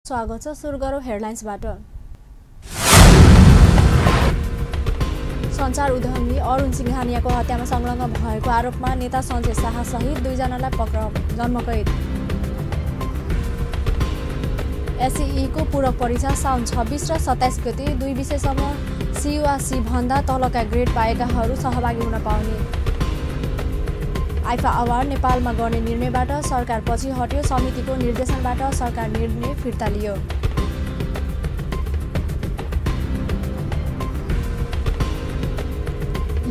स्वागत छ। सुरु गरौँ हेडलाइन्सबाट। सञ्चार उद्यमी अरुण सिंघानियाको हत्यामा संलग्न भएको आरोपमा नेता सञ्जय शाह सहित 2 जनालाई पक्राउ, जन्मकैद। एसईको पूरक परीक्षा साउन 26 र 27 गते 2 विषयसम्म सी वा सी भन्दा तलका ग्रेड पाएकाहरू सहभागी हुन पाउने। आइफा अवार्ड नेपालमा गर्ने निर्णयबाट सरकार पछि हट्यो। समितिको निर्देशनबाट सरकार निर्णय फिर्ता लियो।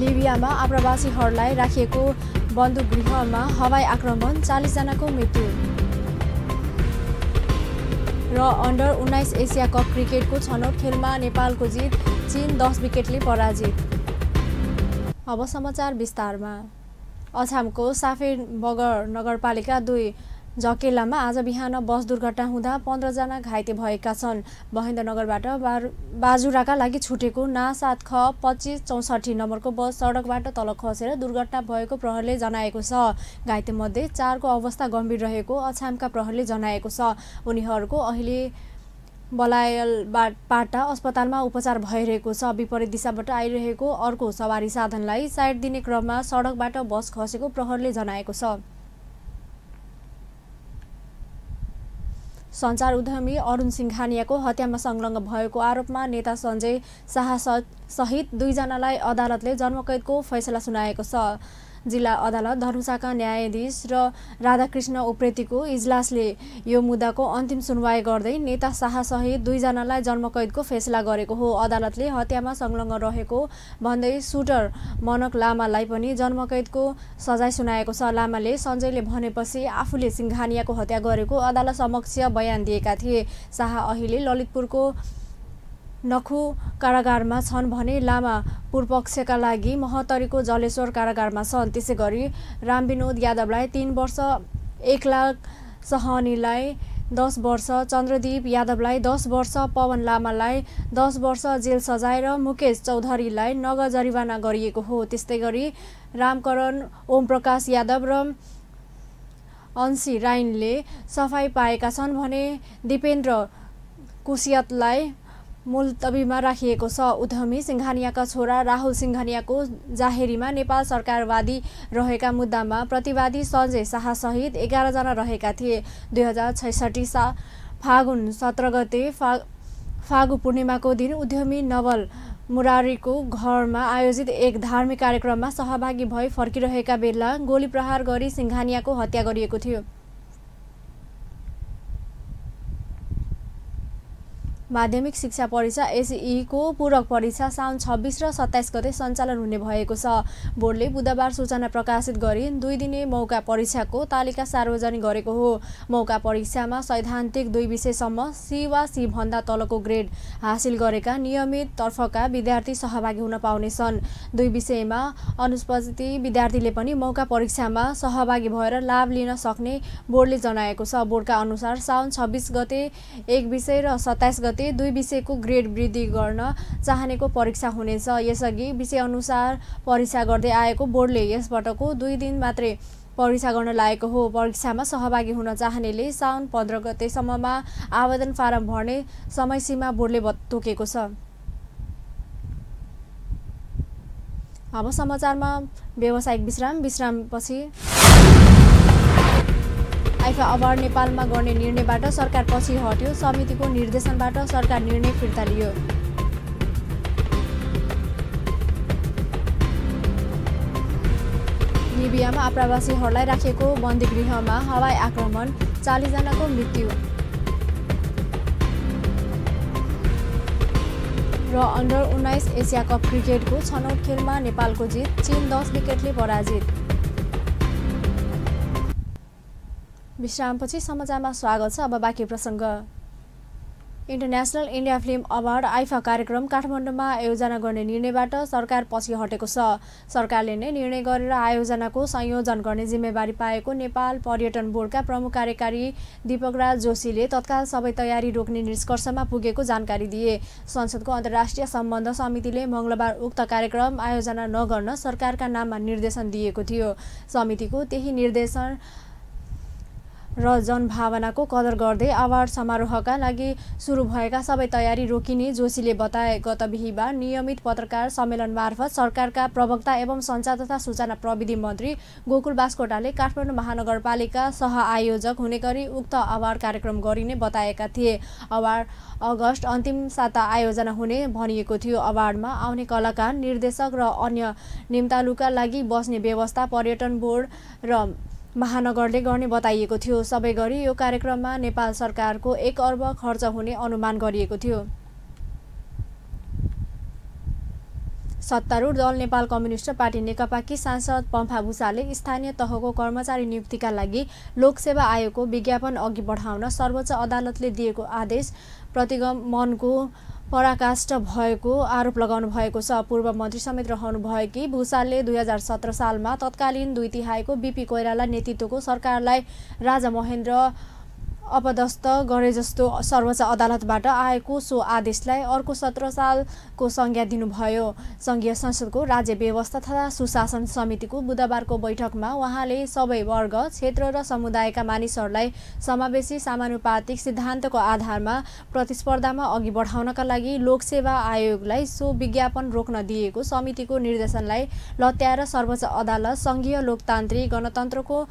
लिबियामा आप्रवासीहरूलाई राखिएको बन्दुकगृहमा हवाई आक्रमण, 40 जनाको मृत्यु। र अन्डर 19 एसिया कप क्रिकेटको छनौट खेलमा नेपालको जित, चीन 10 विकेटले पराजित। अब समाचार विस्तारमा। अछामको साफेबगर नगरपालिका 2 झकेलामा आज बिहान बस दुर्घटना हुँदा 15 जना घाइते भएका छन्। महेन्द्रनगरबाट बाजुराका लागि छुटेको ना 7 ख 2564 नम्बरको बस सडकबाट तल खसेर दुर्घटना भएको प्रहरीले जनाएको छ। घाइतेमध्ये 4 को अवस्था गम्भीर रहेको अछामका प्रहरीले जनाएको छ। उनीहरूको अहिले बलायलपाटा अस्पतालमा उपचार भइरहेको छ। विपरीत दिशाबाट आइरहेको अर्को सवारी साधनलाई साइड दिने क्रममा सडकबाट बस खसेको प्रहरीले जनाएको छ। सञ्चार उद्यमी अरुण सिंघानियाको हत्यामा संलग्न भएको आरोपमा नेता सञ्जय शाह सहित 2 जनालाई अदालतले जन्मकैदको फैसला सुनाएको छ। जिल्ला अदालत धनुषाका न्यायाधीश र राधाकृष्ण उप्रेतीको इजलासले यो मुद्दाको अन्तिम सुनवाई गर्दै नेता शाह सहित 2 जनालाई जन्मकैदको फैसला गरेको हो। अदालतले हत्यामा संलग्न रहेको भन्दै सुटर मनक लामालाई पनि जन्मकैदको सजाय सुनाएको छ। लामाले सञ्जयले भनेपछि आफूले सिंघानियाको हत्या गरेको अदालत समक्ष बयान दिएका थिए। शाह अहिले ललितपुरको नखु कारागारमा छन् भने लामा पूर्वपक्षका लागि महोत्तरीको जलेश्वर कारागारमा छन्। त्यसैगरी रामविनोद यादवलाई 3 वर्ष, 1 लाख सहनीलाई 10 वर्ष, चन्द्रदीप यादवलाई 10 वर्ष, पवन लामालाई 10 वर्ष जेल सजाय र मुकेश चौधरीलाई नगद जरिवाना गरिएको हो। त्यस्तै गरी रामकरण, ओमप्रकाश यादव र अंशी राइनले सफाई पाएका छन् भने दिपेन्द्र कुसियतलाई मुलतवीमा राखिएको छ। उद्यमी सिंघानियाका छोरा राहुल सिंघानियाको जाहेरीमा नेपाल सरकारवादी रहेका मुद्दामा प्रतिवादी सञ्जय शाह सहित 11 जना रहेका थिए। 2066 फागुन 17 गते फागु पूर्णिमाको दिन उद्यमी नवल मुरारीको घरमा आयोजित एक धार्मिक कार्यक्रममा सहभागी भई फर्किरहेका बेला गोली प्रहार गरी सिंघानियाको हत्या गरिएको थियो। माध्यमिक शिक्षा परीक्षा एसईको पूरक परीक्षा साउन 26 र 27 गते सञ्चालन हुने भएको छ। बोर्डले बुधबार सूचना प्रकाशित गरी 2 दिने मौका परीक्षाको तालिका सार्वजनिक गरेको हो। मौका परीक्षामा सैद्धान्तिक 2 विषयसम्म सी वा सी भन्दा तलको ग्रेड हासिल गरेका नियमित तर्फका विद्यार्थी सहभागी हुन पाउनेछन्। 2 विषयमा अनुपस्थित विद्यार्थीले पनि मौका परीक्षामा सहभागी भएर लाभ लिन सक्ने बोर्डले जनाएको छ। बोर्डका अनुसार साउन 26 गते 1 विषय र 27 गते 2 विषयको ग्रेड वृद्धि गर्न चाहनेको परीक्षा हुनेछ। यसअघि विषयअनुसार परीक्षा गर्दै आएको बोर्डले यसपटकको 2 दिन मात्रै परीक्षा गर्न लागेको हो। परीक्षामा सहभागी हुन चाहनेले साउन 15 गतेसम्ममा आवेदन फारम भर्ने समयसीमा बोर्डले तोकेको छ। अब समाचारमा व्यावसायिक विश्रामपछि आइफा अवार्ड नेपालमा गर्ने निर्णयबाट सरकार पछि हट्यो। समितिको निर्देशनबाट सरकार निर्णय फिर्ता लियो। लिबियामा आप्रवासीहरूलाई राखिएको बन्दीगृहमा हवाई आक्रमण, 40 जनाको मृत्यु। र अन्डर 19 एसिया कप क्रिकेटको छनौट खेलमा नेपालको जित, चीन 10 विकेटले पराजित। विश्रामपछि समाचारमा स्वागत छ। अब बाँकी प्रसङ्ग। International India film award IIFA कार्यक्रम काठमाडौँमा आयोजना गर्ने निर्णयबाट सरकार पछि हटेको छ। सरकारले नै निर्णय गरेर आयोजनाको संयोजन गर्ने जिम्मेवारी पाएको नेपाल पर्यटन बोर्डका प्रमुख कार्यकारी दीपकराज जोशीले तत्काल सबै तयारी रोक्ने निष्कर्षमा पुगेको जानकारी दिए। संसदको अन्तर्राष्ट्रिय सम्बन्ध समितिले मंगलबार उक्त कार्यक्रम आयोजना नगर्न सरकारका नाममा निर्देशन दिएको थियो। समितिको त्यही निर्देशन र जनभावनाको कदर गर्दै अवार्ड समारोहका लागि सुरु भएका सबै तयारी रोकिने जोशीले बताए। गत बिहीबार नियमित पत्रकार सम्मेलन मार्फत सरकारका प्रवक्ता एवं सञ्चार तथा सूचना प्रविधि मन्त्री गोकुल बास्कोटाले काठमाडौँ महानगरपालिका सह-आयोजक हुने गरी उक्त अवार्ड कार्यक्रम गरिने बताएका थिए। अवार्ड अगस्त अन्तिम साता आयोजना हुने भनिएको थियो। अवार्डमा आउने कलाकार, निर्देशक र अन्य निम्तालुका लागि बस्ने व्यवस्था पर्यटन बोर्ड र महानगरले गर्ने बताइएको थियो। सबै गरी यो कार्यक्रममा नेपाल सरकारको 1 अर्ब खर्च हुने अनुमान गरिएको थियो। सत्तारूढ दल नेपाल कम्युनिस्ट पार्टी नेकपाकी सांसद पम्फा भूषालले स्थानीय तहको कर्मचारी नियुक्तिका लागि लोकसेवा आयोगको विज्ञापन अघि बढाउन सर्वोच्च अदालतले दिएको आदेश प्रतिगमनको पराकाष्ठ भएको आरोप लगाउनु भएको छ। पूर्व मन्त्री समेत रहनुभएकी भूषालले 2017 सालमा तत्कालीन 2/3 बीपी कोइराला नेतृत्वको सरकारलाई राजा महेन्द्र अपदस्थ गरे जस्तो सर्वोच्च अदालतबाट आएको सो आदेशलाई अर्को 17 सालको संज्ञा दिनुभयो। संघीय संसदको राज्य व्यवस्था तथा सुशासन समितिको बुधबारको बैठकमा उहाँले सबै वर्ग, क्षेत्र र समुदायका मानिसहरूलाई समावेशी समानुपातिक सिद्धान्तको आधारमा प्रतिस्पर्धामा अघि बढाउनका लागि लोकसेवा आयोगलाई सो विज्ञापन रोक्न दिएको समितिको निर्देशनलाई लत्याएर सर्वोच्च अदालत संघीय लोकतान्त्रिक गणतन्त्रको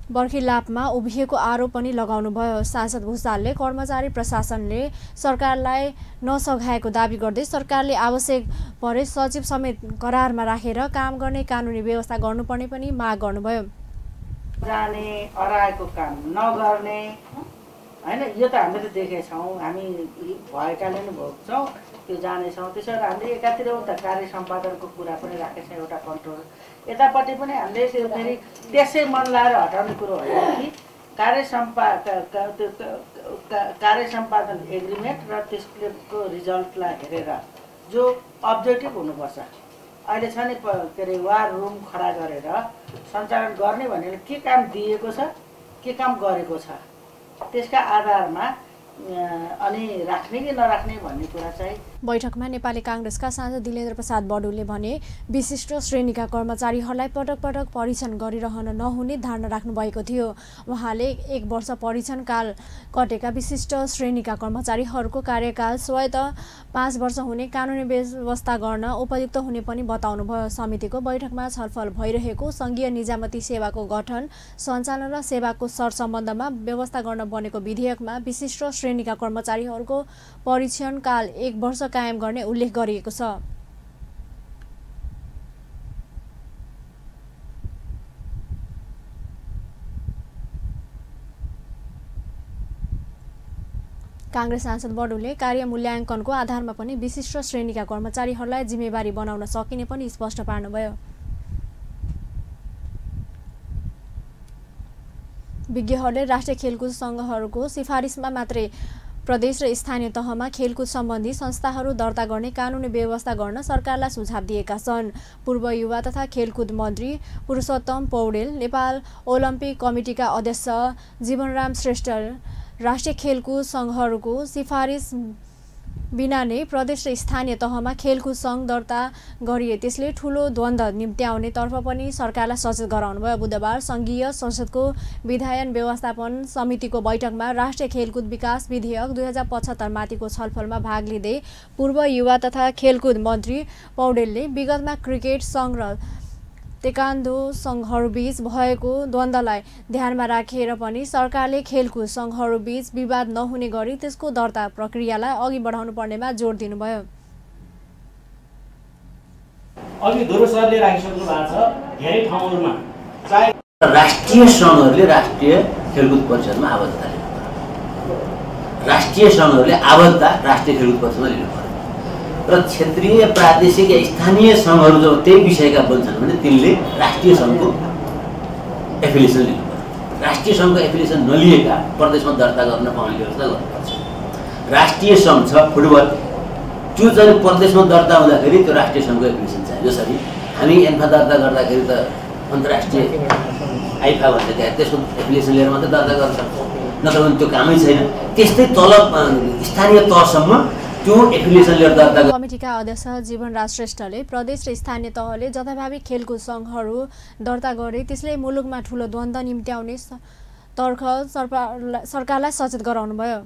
बर्खिलापमा उभिएको आरोप पनि लगाउनुभयो। सांसद भूषालले कर्मचारी प्रशासनले सरकारलाई नसघाएको दाबी गर्दै सरकारले आवश्यक परे सचिव समेत करारमा राखेर काम गर्ने कानुनी व्यवस्था गर्नुपर्ने पनि माग गर्नुभयो। जाने अराएको काम नगर्ने हैन, यो त हामीले देखेछौँ, हामी भएकाले नै भोग्छौँ, त्यो जानेछौँ। त्यसैले हामीले एकातिर उता कार्य सम्पादनको कुरा पनि राखेको छ, एउटा कन्ट्रोल यतापट्टि पनि हामीले त्यो फेरि त्यसै मन लाएर हटाउने कुरो होइन कि कार्य सम्पादन एग्रिमेन्ट र त्यसको रिजल्टलाई हेरेर जो अब्जेक्टिभ हुनुपर्छ। अहिले छ नि के अरे वार रुम खडा गरेर सञ्चालन गर्ने भनेर के काम दिएको छ, के काम गरेको छ, त्यसका आधारमा अनि राख्ने कि नराख्ने भन्ने कुरा चाहिँ। बैठकमा नेपाली कांग्रेसका सांसद दिलेन्द्र प्रसाद बडुले भने विशिष्ट श्रेणीका कर्मचारीहरूलाई पटक पटक परीक्षण गरिरहन नहुने धारणा राख्नु भएको थियो। उहाँले 1 वर्ष परीक्षण काल कटेका विशिष्ट श्रेणीका कर्मचारीहरूको कार्यकाल स्वयं 5 वर्ष हुने कानुनी व्यवस्था गर्न उपयुक्त हुने पनि बताउनुभयो। समितिको बैठकमा छलफल भइरहेको संघीय निजामती सेवाको गठन, सञ्चालन र सेवाको सरसम्बन्धमा व्यवस्था गर्न बनेको विधेयकमा विशिष्ट श्रेणीका कर्मचारीहरूको परीक्षण काल 1 वर्ष कायम गर्ने उल्लेख गरिएको छ। कांग्रेस सांसद बडुले कार्य मूल्याङ्कनको आधारमा पनि विशिष्ट श्रेणीका कर्मचारीहरूलाई जिम्मेवारी बनाउन सकिने पनि स्पष्ट पार्नुभयो। विज्ञहरूले राष्ट्रिय खेलकुद सङ्घहरूको सिफारिसमा मात्रै प्रदेश र स्थानीय तहमा खेलकुद सम्बन्धी संस्थाहरू दर्ता गर्ने कानुनी व्यवस्था गर्न सरकारलाई सुझाव दिएका छन्। पूर्व युवा तथा खेलकुद मन्त्री पुरुषोत्तम पौडेल, नेपाल ओलम्पिक कमिटीका अध्यक्ष जीवनराम श्रेष्ठ राष्ट्रिय खेलकुद सङ्घहरूको सिफारिस बिना नै प्रदेश र स्थानीय तहमा खेलकुद सङ्घ दर्ता गरिए त्यसले ठूलो द्वन्द्व निम्त्याउने तर्फ पनि सरकारलाई सचेत गराउनुभयो। बुधबार संघीय संसदको विधायन व्यवस्थापन समितिको बैठकमा राष्ट्रिय खेलकुद विकास विधेयक 2075 माथिको छलफलमा भाग लिँदै पूर्व युवा तथा खेलकुद मन्त्री पौडेलले विगतमा क्रिकेट सङ्घ र तेक्वान्डो सङ्घहरूबीच भएको द्वन्द्वलाई ध्यानमा राखेर पनि सरकारले खेलकुद सङ्घहरूबीच विवाद नहुने गरी त्यसको दर्ता प्रक्रियालाई अघि बढाउनु पर्नेमा जोड दिनुभयो। अघि दोरो सरले राखिसक्नु भएको छ, धेरै ठाउँहरूमा चाहे राष्ट्रिय सङ्घहरूले राष्ट्रिय खेलकुद परिषदमा आबद्धता लिनु, राष्ट्रिय सङ्घहरूले आबद्धता राष्ट्रिय खेलकुद परिषदमा लिनु पर्यो र क्षेत्रीय, प्रादेशिक या स्थानीय सङ्घहरू जब त्यही विषयका बन्छन् भने तिनले राष्ट्रिय सङ्घको एफिलिएसन लिनु पर्यो। राष्ट्रिय सङ्घको एफिलिएसन नलिएका प्रदेशमा दर्ता गर्न पाउने व्यवस्था गर्नुपर्छ। राष्ट्रिय सङ्घ छ फुटबल, त्यो चाहिँ प्रदेशमा दर्ता हुँदाखेरि त्यो राष्ट्रिय सङ्घको एफिलिएसन चाहियो। जसरी हामी एन्फा दर्ता गर्दाखेरि त अन्तर्राष्ट्रिय आइफा भन्छ त्यहाँ त्यसको एफिलिएसन लिएर मात्रै दर्ता गर्न सक्छौँ, नत्र भने त्यो कामै छैन। त्यस्तै तल स्थानीय तहसम्म त्यो एफिलिएसन लिएर दर्ता। कमिटीका अध्यक्ष जीवनराज श्रेष्ठले प्रदेश र स्थानीय तहले जथाभावी खेलकुद सङ्घहरू दर्ता गरे त्यसले मुलुकमा ठूलो द्वन्द्व निम्त्याउने तर्क सरकारलाई सचेत गराउनुभयो।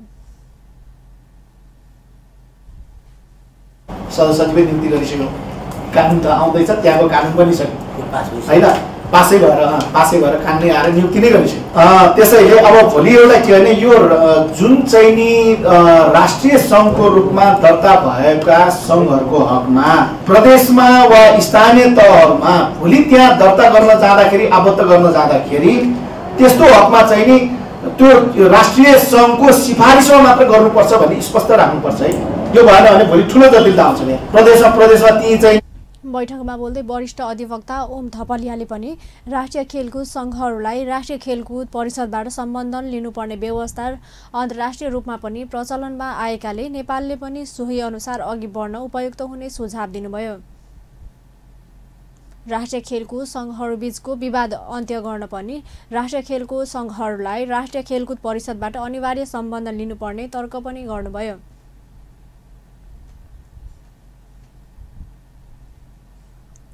सचिवै नियुक्ति गरिसक्यो, कानुन त आउँदैछ, त्यहाँको कानुन पनि छ होइन, पासै भएर कानुन आएर नियुक्ति नै गरिसक्यो। त्यसैले अब भोलि एउटा के भने यो जुन चाहिँ नि राष्ट्रिय सङ्घको रूपमा दर्ता भएका सङ्घहरूको हकमा प्रदेशमा वा स्थानीय तहमा भोलि त्यहाँ दर्ता गर्न जाँदाखेरि, आबद्ध गर्न जाँदाखेरि त्यस्तो हकमा चाहिँ नि त्यो राष्ट्रिय सङ्घको सिफारिसमा मात्र गर्नुपर्छ भन्ने स्पष्ट राख्नुपर्छ है। यो भएन भने भोलि ठुलो जटिलता आउँछ नि प्रदेशमा ती चाहिँ। बैठकमा बोल्दै वरिष्ठ अधिवक्ता ओम थपलियाले पनि राष्ट्रिय खेलकुद सङ्घहरूलाई राष्ट्रिय खेलकुद परिषदबाट सम्बन्धन लिनुपर्ने व्यवस्था अन्तर्राष्ट्रिय रूपमा पनि प्रचलनमा आएकाले नेपालले पनि सोही अनुसार अघि बढ्न उपयुक्त हुने सुझाव दिनुभयो। राष्ट्रिय खेलकुद सङ्घहरूबीचको विवाद अन्त्य गर्न पनि राष्ट्रिय खेलकुद सङ्घहरूलाई राष्ट्रिय खेलकुद परिषदबाट अनिवार्य सम्बन्धन लिनुपर्ने तर्क पनि गर्नुभयो।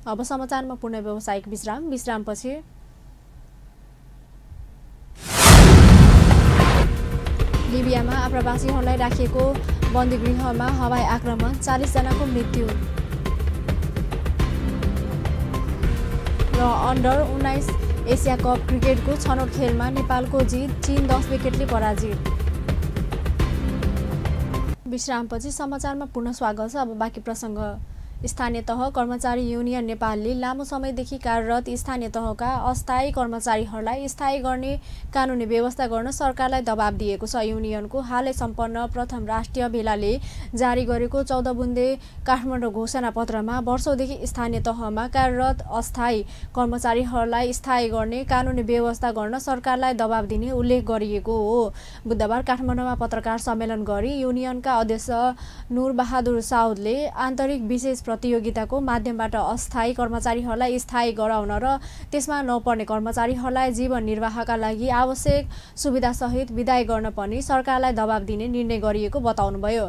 अब समाचारमा पूर्ण व्यावसायिक विश्रामपछि लिबियामा आप्रवासीहरूलाई राखिएको बन्दीगृहमा हवाई आक्रमण 40 जनाको मृत्यु र अन्डर 19 एसिया कप क्रिकेटको छनौट खेलमा नेपालको जित, चीन 10 विकेटले पराजित। विश्रामपछि समाचारमा पुनः स्वागत छ। अब बाँकी प्रसङ्ग। स्थानीय तह कर्मचारी युनियन नेपालले लामो समयदेखि कार्यरत स्थानीय तहका अस्थायी कर्मचारीहरूलाई स्थायी गर्ने कानुनी व्यवस्था गर्न सरकारलाई दबाब दिएको छ। युनियनको हालै सम्पन्न प्रथम राष्ट्रिय भेलाले जारी गरेको 14 बुन्दे काठमाडौँ घोषणापत्रमा वर्षौंदेखि स्थानीय तहमा कार्यरत अस्थायी कर्मचारीहरूलाई स्थायी गर्ने कानुनी व्यवस्था गर्न सरकारलाई दबाब दिने उल्लेख गरिएको हो। बुधबार काठमाडौँमा पत्रकार सम्मेलन गरी युनियनका अध्यक्ष नुरबहादुर साउदले आन्तरिक विशेष प्रतियोगिताको माध्यमबाट अस्थायी कर्मचारीहरूलाई स्थायी गराउन र त्यसमा नपर्ने कर्मचारीहरूलाई जीवन निर्वाहका लागि आवश्यक सुविधासहित विदाय गर्न पनि सरकारलाई दबाब दिने निर्णय गरिएको बताउनुभयो।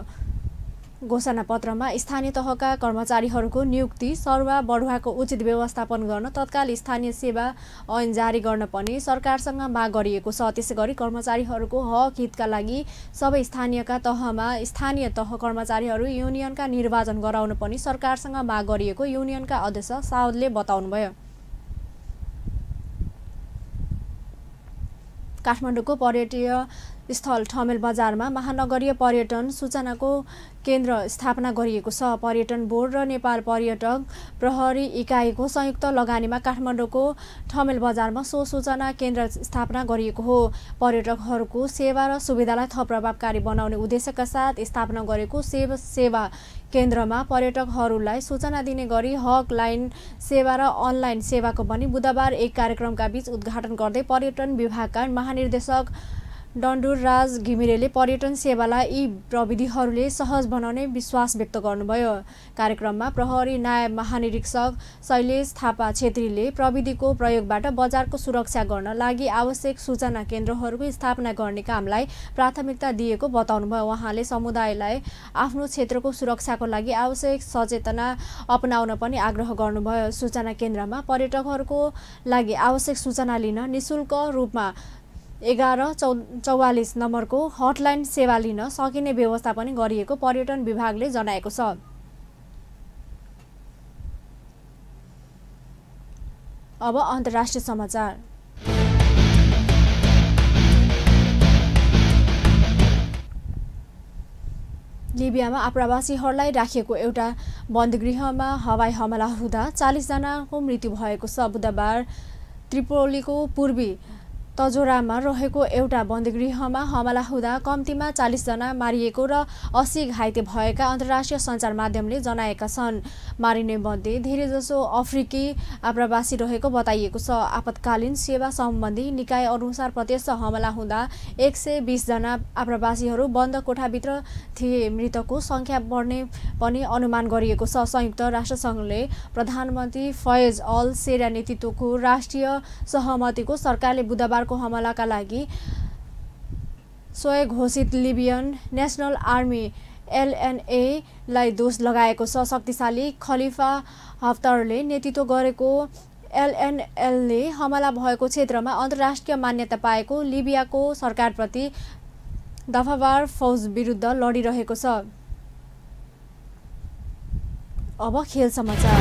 घोषणापत्रमा स्थानीय तहका कर्मचारीहरूको नियुक्ति, सरुवा बढुवाको उचित व्यवस्थापन गर्न तत्काल स्थानीय सेवा ऐन जारी गर्न पनि सरकारसँग माग गरिएको छ। त्यसैगरी कर्मचारीहरूको हक हितका लागि सबै स्थानीयका तहमा स्थानीय तह कर्मचारीहरू युनियनका निर्वाचन गराउन पनि सरकारसँग माग गरिएको युनियनका अध्यक्ष साउदले बताउनुभयो। काठमाडौँको पर्यटकीय स्थल ठमेल बजारमा महानगरीय पर्यटन सूचनाको केन्द्र स्थापना गरिएको छ। पर्यटन बोर्ड र नेपाल पर्यटक प्रहरी इकाइको संयुक्त लगानीमा काठमाडौँको ठमेल बजारमा सो सूचना केन्द्र स्थापना गरिएको हो। पर्यटकहरूको सेवा र सुविधालाई थप प्रभावकारी बनाउने उद्देश्यका साथ स्थापना गरेको सेवा केन्द्रमा पर्यटकहरूलाई सूचना दिने गरी हक लाइन सेवा र अनलाइन सेवाको पनि बुधबार एक कार्यक्रमका बीच उद्घाटन गर्दै पर्यटन विभागका महानिर्देशक डन्डुर राज घिमिरेले पर्यटन सेवालाई यी प्रविधिहरूले सहज बनाउने विश्वास व्यक्त गर्नुभयो। कार्यक्रममा प्रहरी नायब महानिरीक्षक शैलेश थापा छेत्रीले प्रविधिको प्रयोगबाट बजारको सुरक्षा गर्न लागि आवश्यक सूचना केन्द्रहरूको स्थापना गर्ने कामलाई प्राथमिकता दिएको बताउनुभयो। उहाँले समुदायलाई आफ्नो क्षेत्रको सुरक्षाको लागि आवश्यक सचेतना अपनाउन पनि आग्रह गर्नुभयो। सूचना केन्द्रमा पर्यटकहरूको लागि आवश्यक सूचना लिन निशुल्क रूपमा 1144 नम्बरको हटलाइन सेवा लिन सकिने व्यवस्था पनि गरिएको पर्यटन विभागले जनाएको छ। अब अन्तर्राष्ट्रिय समाचार। लिबियामा आप्रवासीहरूलाई राखिएको एउटा बन्दीगृहमा हवाई हमला हुँदा 40 जनाको मृत्यु भएको छ। बुधबार त्रिपोलीको पूर्वी तजोरामा रहेको एउटा बन्दीगृहमा हमला हुँदा कम्तीमा 40 जना मारिएको र 80 घाइते भएका अन्तर्राष्ट्रिय सञ्चार माध्यमले जनाएका छन्। मारिने मध्ये धेरैजसो अफ्रिकी आप्रवासी रहेको बताइएको छ। आपतकालीन सेवा सम्बन्धी निकाय अनुसार प्रत्यक्ष हमला हुँदा 120 जना आप्रवासीहरू बन्द कोठाभित्र थिए। मृतकको संख्या बढ्ने पनि अनुमान गरिएको छ। संयुक्त राष्ट्रसङ्घले प्रधानमन्त्री फयज अल सेरा नेतृत्वको राष्ट्रिय सहमतिको सरकारले बुधबार को हमलाका लागि स्वयं घोषित लिबियन नेशनल आर्मी LNA लाई दोष लगाएको छ। शक्तिशाली खलिफा हफ्तारले नेतृत्व गरेको एलएनएलले हमला भएको क्षेत्रमा अन्तर्राष्ट्रिय मान्यता पाएको लिबियाको सरकारप्रति दफावार फौज विरुद्ध लडिरहेको छ। अब खेल समाचार।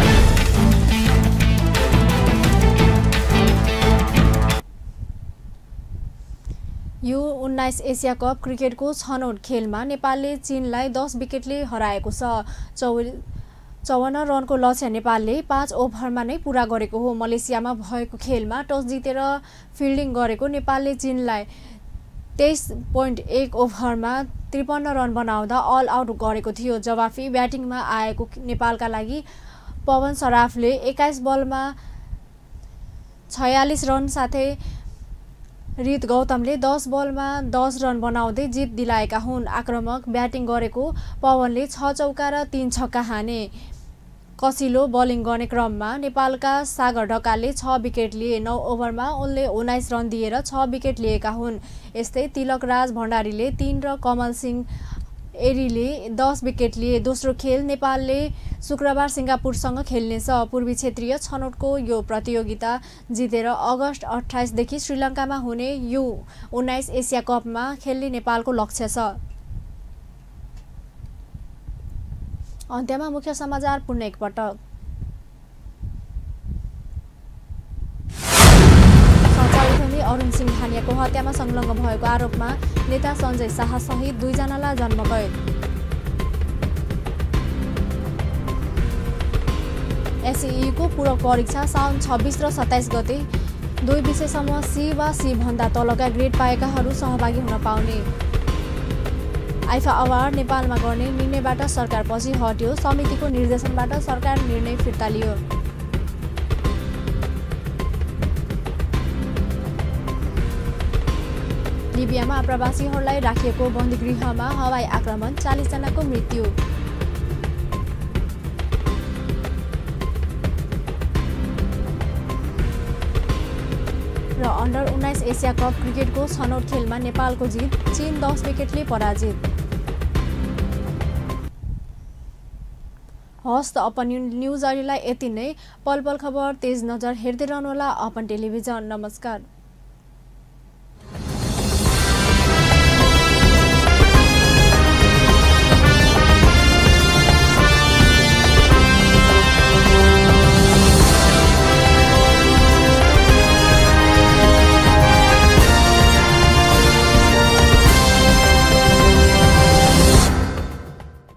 U19 एसिया कप क्रिकेटको छनौट खेलमा नेपालले चीनलाई 10 विकेटले हराएको छ। 54 रनको लक्ष्य नेपालले 5 ओभरमा नै पूरा गरेको हो। मलेसियामा भएको खेलमा टस जितेर फिल्डिङ गरेको नेपालले चीनलाई 23.1 ओभरमा 53 रन बनाउँदा अल आउट गरेको थियो। जवाफी ब्याटिङमा आएको नेपालका लागि पवन सराफले 21 बलमा 46 रन साथै रित गौतमले 10 बलमा 10 रन बनाउँदै जित दिलाएका हुन्। आक्रामक ब्याटिङ गरेको पवनले 6 चौका र 3 छक्का हाने। कसिलो बलिङ गर्ने क्रममा नेपालका सागर ढकालले 6 विकेट लिए। 9 ओभरमा उनले 19 रन दिएर 6 विकेट लिएका हुन्। यस्तै तिलकराज भण्डारीले 3 र कमल सिंह एरीले 10 विकेट लिए। दोस्रो खेल नेपालले शुक्रबार सिङ्गापुरसँग खेल्नेछ। पूर्वी क्षेत्रीय छनौटको यो प्रतियोगिता जितेर अगस्त 28 देखि श्रीलङ्कामा हुने U19 एसिया कपमा खेल्ने नेपालको लक्ष्य छ। अन्त्यमा मुख्य समाचार पुनः एकपटक। सञ्चालकले अरुण सिंघानियाको हत्यामा संलग्न भएको आरोपमा नेता सञ्जय शाह सहित 2 जनालाई जन्मकैद। एसईको पूरक परीक्षा साउन 26 र 27 गते 2 विषयसम्म सी वा सी भन्दा तलका ग्रेड पाएकाहरू सहभागी हुन पाउने। आइफा अवार्ड नेपालमा गर्ने निर्णयबाट सरकार पछि हट्यो। समितिको निर्देशनबाट सरकार निर्णय फिर्ता लियो। लिबियामा आप्रवासीहरूलाई राखिएको बन्दीगृहमा हवाई आक्रमण 40 जनाको मृत्यु। र अन्डर 19 एसिया कप क्रिकेटको छनौट खेलमा नेपालको जित, चीन 10 विकेटले पराजित। हस् त अपन न्युज अहिलेलाई यति नै। पल पल खबर तेज नजर हेर्दै रहनुहोला अपन टेलिभिजन। नमस्कार।